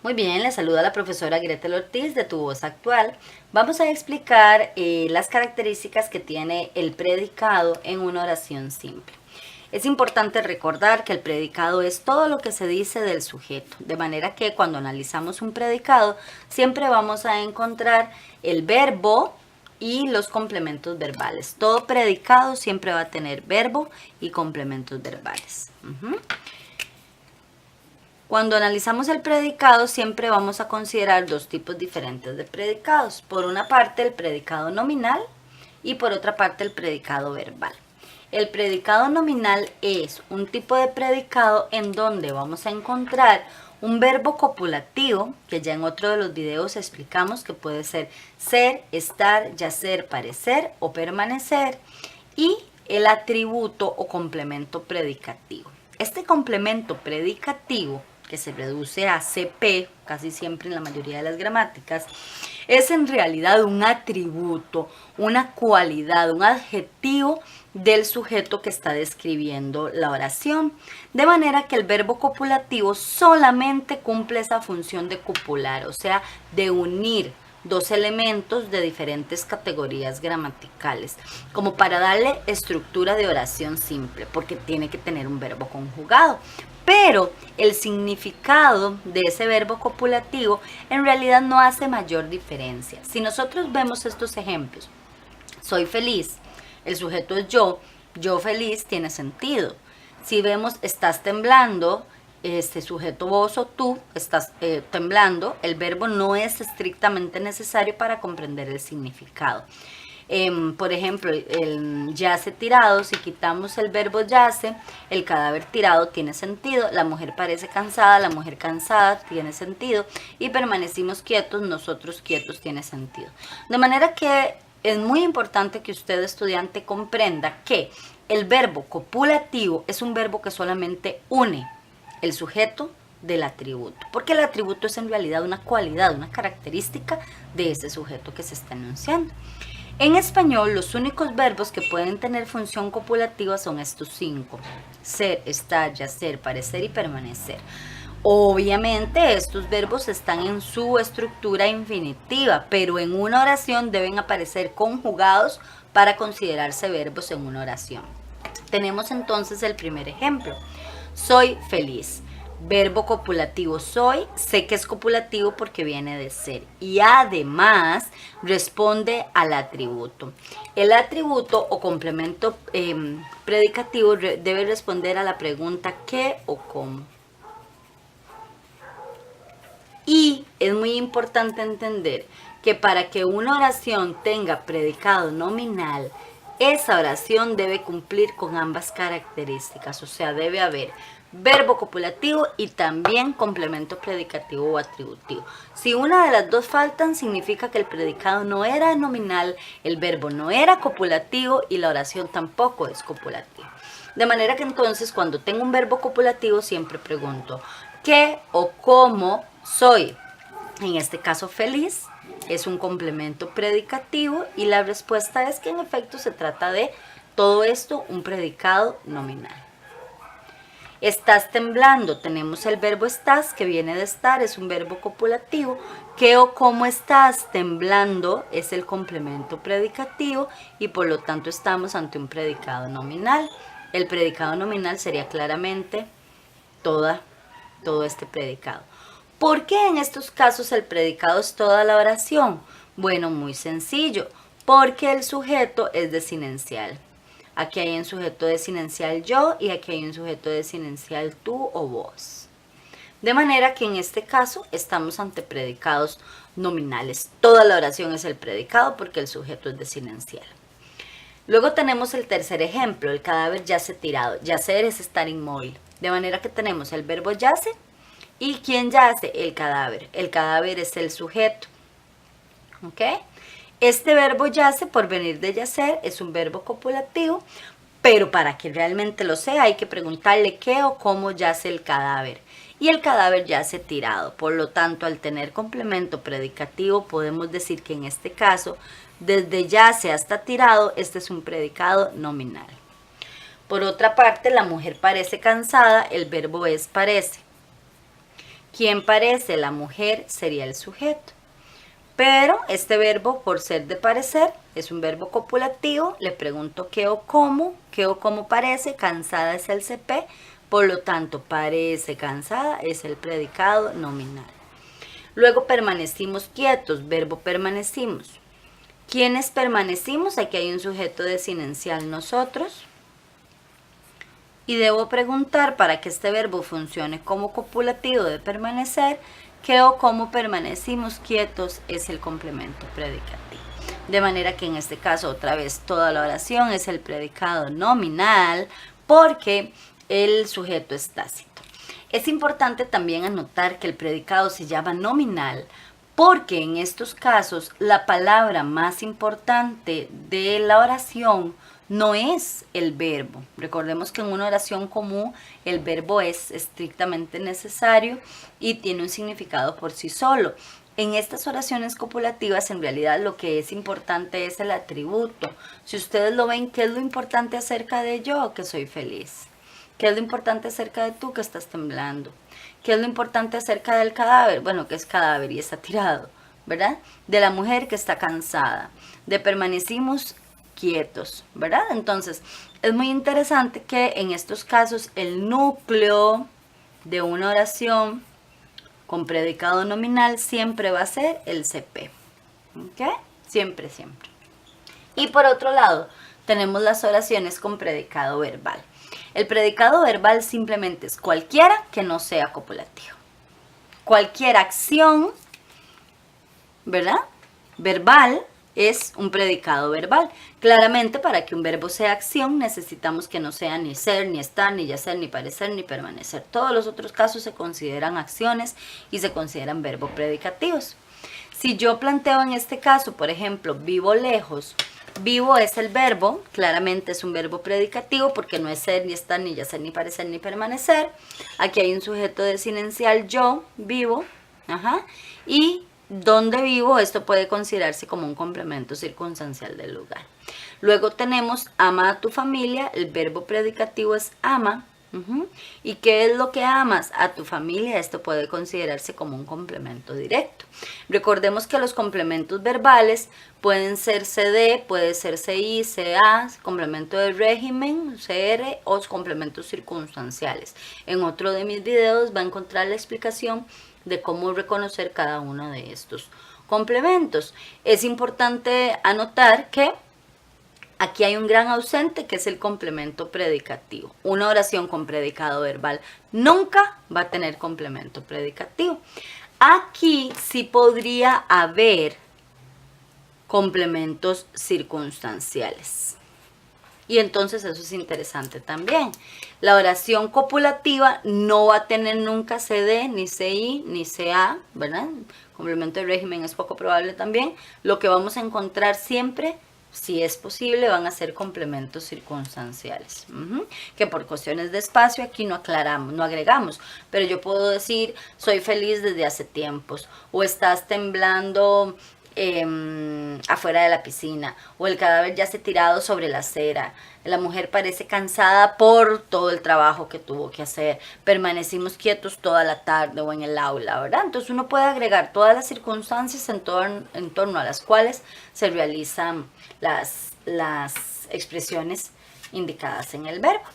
Muy bien, les saluda la profesora Gretel Ortiz de Tu Voz Actual. Vamos a explicar las características que tiene el predicado en una oración simple. Es importante recordar que el predicado es todo lo que se dice del sujeto, de manera que cuando analizamos un predicado siempre vamos a encontrar el verbo y los complementos verbales. Todo predicado siempre va a tener verbo y complementos verbales. Cuando analizamos el predicado siempre vamos a considerar dos tipos diferentes de predicados. Por una parte el predicado nominal y por otra parte el predicado verbal. El predicado nominal es un tipo de predicado en donde vamos a encontrar un verbo copulativo, que ya en otro de los videos explicamos que puede ser, estar, yacer, parecer o permanecer, y el atributo o complemento predicativo. Este complemento predicativo, que se reduce a CP, casi siempre en la mayoría de las gramáticas, es en realidad un atributo, una cualidad, un adjetivo del sujeto que está describiendo la oración, de manera que el verbo copulativo solamente cumple esa función de copular, o sea, de unir dos elementos de diferentes categorías gramaticales, como para darle estructura de oración simple, porque tiene que tener un verbo conjugado. Pero el significado de ese verbo copulativo en realidad no hace mayor diferencia. Si nosotros vemos estos ejemplos, soy feliz, el sujeto es yo feliz tiene sentido. Si vemos estás temblando, este sujeto vos o tú estás temblando, el verbo no es estrictamente necesario para comprender el significado. Por ejemplo, el yace tirado, si quitamos el verbo yace, el cadáver tirado tiene sentido, la mujer parece cansada, la mujer cansada tiene sentido, y permanecimos quietos, nosotros quietos tiene sentido. De manera que es muy importante que usted, estudiante, comprenda que el verbo copulativo es un verbo que solamente une el sujeto del atributo, porque el atributo es en realidad una cualidad, una característica de ese sujeto que se está enunciando. En español, los únicos verbos que pueden tener función copulativa son estos 5: ser, estar, yacer, parecer y permanecer. Obviamente estos verbos están en su estructura infinitiva, pero en una oración deben aparecer conjugados para considerarse verbos en una oración. Tenemos entonces el primer ejemplo. Soy feliz. Verbo copulativo soy, sé que es copulativo porque viene de ser y además responde al atributo. El atributo o complemento predicativo debe responder a la pregunta ¿qué o cómo? Y es muy importante entender que para que una oración tenga predicado nominal, esa oración debe cumplir con ambas características, o sea, debe haber verbo copulativo y también complemento predicativo o atributivo. Si una de las dos faltan, significa que el predicado no era nominal, el verbo no era copulativo y la oración tampoco es copulativa. De manera que entonces cuando tengo un verbo copulativo siempre pregunto ¿qué o cómo soy? En este caso feliz es un complemento predicativo y la respuesta es que en efecto se trata de todo esto un predicado nominal. Estás temblando, tenemos el verbo estás que viene de estar, es un verbo copulativo. ¿Qué o cómo estás? Temblando es el complemento predicativo y por lo tanto estamos ante un predicado nominal. El predicado nominal sería claramente todo este predicado. ¿Por qué en estos casos el predicado es toda la oración? Bueno, muy sencillo, porque el sujeto es desinencial. Aquí hay un sujeto desinencial yo y aquí hay un sujeto desinencial tú o vos. De manera que en este caso estamos ante predicados nominales. Toda la oración es el predicado porque el sujeto es desinencial. Luego tenemos el tercer ejemplo, el cadáver yace tirado. Yacer es estar inmóvil. De manera que tenemos el verbo yace y ¿quién yace? El cadáver. El cadáver es el sujeto. ¿Ok? Este verbo yace, por venir de yacer, es un verbo copulativo, pero para que realmente lo sea hay que preguntarle qué o cómo yace el cadáver. Y el cadáver yace tirado. Por lo tanto, al tener complemento predicativo, podemos decir que en este caso, desde yace hasta tirado, este es un predicado nominal. Por otra parte, la mujer parece cansada, el verbo es parece. Quien parece la mujer sería el sujeto. Pero este verbo, por ser de parecer, es un verbo copulativo. Le pregunto qué o cómo parece, cansada es el CP, por lo tanto parece cansada es el predicado nominal. Luego permanecimos quietos, verbo permanecimos. ¿Quiénes permanecimos? Aquí hay un sujeto desinencial, nosotros. Y debo preguntar, para que este verbo funcione como copulativo de permanecer, qué o cómo permanecimos quietos es el complemento predicativo. De manera que en este caso, otra vez, toda la oración es el predicado nominal porque el sujeto es tácito. Es importante también anotar que el predicado se llama nominal porque en estos casos la palabra más importante de la oración no es el verbo. Recordemos que en una oración común el verbo es estrictamente necesario y tiene un significado por sí solo. En estas oraciones copulativas en realidad lo que es importante es el atributo. Si ustedes lo ven, ¿qué es lo importante acerca de yo? Que soy feliz. ¿Qué es lo importante acerca de tú? Que estás temblando. ¿Qué es lo importante acerca del cadáver? Bueno, que es cadáver y está tirado, ¿verdad? De la mujer que está cansada. De permanecimos quietos, ¿verdad? Entonces, es muy interesante que en estos casos el núcleo de una oración con predicado nominal siempre va a ser el CP. ¿Ok? Siempre, siempre. Y por otro lado, tenemos las oraciones con predicado verbal. El predicado verbal simplemente es cualquiera que no sea copulativo. Cualquier acción, ¿verdad? Verbal es un predicado verbal. Claramente, para que un verbo sea acción, necesitamos que no sea ni ser, ni estar, ni yacer, ni parecer, ni permanecer. Todos los otros casos se consideran acciones y se consideran verbos predicativos. Si yo planteo en este caso, por ejemplo, vivo lejos, vivo es el verbo, claramente es un verbo predicativo porque no es ser, ni estar, ni yacer, ni parecer, ni permanecer. Aquí hay un sujeto desinencial, yo, vivo, y donde vivo, esto puede considerarse como un complemento circunstancial del lugar. Luego tenemos ama a tu familia, el verbo predicativo es ama. ¿Y qué es lo que amas? A tu familia. Esto puede considerarse como un complemento directo. Recordemos que los complementos verbales pueden ser CD, puede ser CI, CA, complemento de régimen, CR o complementos circunstanciales. En otro de mis videos va a encontrar la explicación de cómo reconocer cada uno de estos complementos. Es importante anotar que aquí hay un gran ausente que es el complemento predicativo. Una oración con predicado verbal nunca va a tener complemento predicativo. Aquí sí podría haber complementos circunstanciales. Y entonces eso es interesante también. La oración copulativa no va a tener nunca CD, ni CI, ni CA, ¿verdad? Complemento de régimen es poco probable también. Lo que vamos a encontrar siempre, si es posible, van a ser complementos circunstanciales. Que por cuestiones de espacio aquí no aclaramos, no agregamos. Pero yo puedo decir, soy feliz desde hace tiempos. O estás temblando afuera de la piscina, o el cadáver yace tirado sobre la acera, la mujer parece cansada por todo el trabajo que tuvo que hacer, permanecimos quietos toda la tarde o en el aula, ¿verdad? Entonces uno puede agregar todas las circunstancias en torno a las cuales se realizan las expresiones indicadas en el verbo.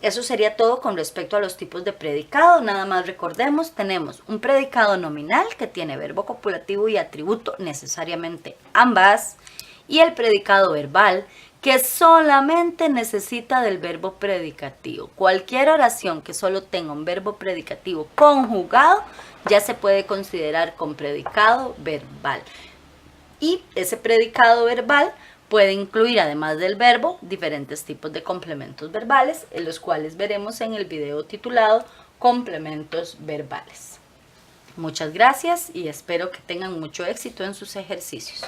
Eso sería todo con respecto a los tipos de predicado. Nada más recordemos, tenemos un predicado nominal que tiene verbo copulativo y atributo necesariamente ambas, y el predicado verbal que solamente necesita del verbo predicativo. Cualquier oración que solo tenga un verbo predicativo conjugado ya se puede considerar con predicado verbal. Y ese predicado verbal puede incluir, además del verbo, diferentes tipos de complementos verbales, en los cuales veremos en el video titulado Complementos verbales. Muchas gracias y espero que tengan mucho éxito en sus ejercicios.